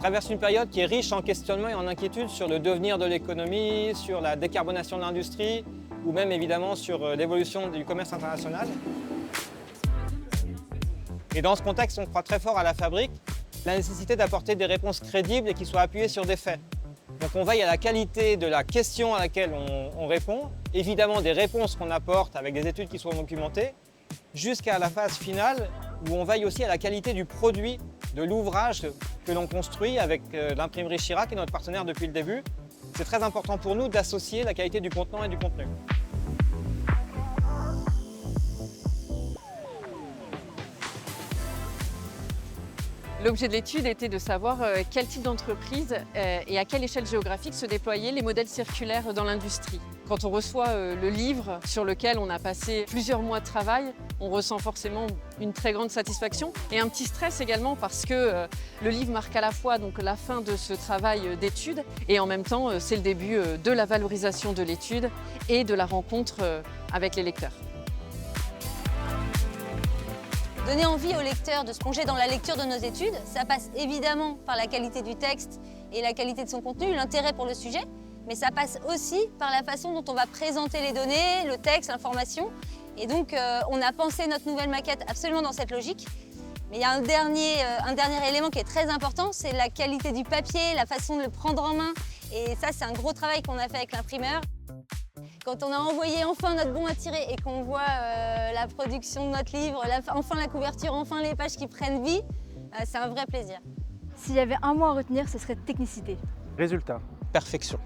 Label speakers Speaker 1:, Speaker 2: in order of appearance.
Speaker 1: traverse une période qui est riche en questionnements et en inquiétudes sur le devenir de l'économie, sur la décarbonation de l'industrie ou même évidemment sur l'évolution du commerce international. Et dans ce contexte, on croit très fort à la fabrique, la nécessité d'apporter des réponses crédibles et qui soient appuyées sur des faits. Donc on veille à la qualité de la question à laquelle on répond, évidemment des réponses qu'on apporte avec des études qui sont documentées, jusqu'à la phase finale où on veille aussi à la qualité du produit, de l'ouvrage que l'on construit avec l'imprimerie Chirac, qui est notre partenaire depuis le début. C'est très important pour nous d'associer la qualité du contenant et du contenu.
Speaker 2: L'objet de l'étude était de savoir quel type d'entreprise et à quelle échelle géographique se déployaient les modèles circulaires dans l'industrie. Quand on reçoit le livre sur lequel on a passé plusieurs mois de travail, on ressent forcément une très grande satisfaction et un petit stress également parce que le livre marque à la fois donc, la fin de ce travail d'étude et en même temps c'est le début de la valorisation de l'étude et de la rencontre avec les lecteurs.
Speaker 3: Donner envie aux lecteurs de se plonger dans la lecture de nos études, ça passe évidemment par la qualité du texte et la qualité de son contenu, l'intérêt pour le sujet, mais ça passe aussi par la façon dont on va présenter les données, le texte, l'information. Et donc, on a pensé notre nouvelle maquette absolument dans cette logique. Mais il y a un dernier élément qui est très important, c'est la qualité du papier, la façon de le prendre en main. Et ça, c'est un gros travail qu'on a fait avec l'imprimeur. Quand on a envoyé enfin notre bon à tirer et qu'on voit la production de notre livre, enfin la couverture, enfin les pages qui prennent vie, c'est un vrai plaisir.
Speaker 4: S'il y avait un mot à retenir, ce serait technicité.
Speaker 5: Résultat.
Speaker 1: Perfection.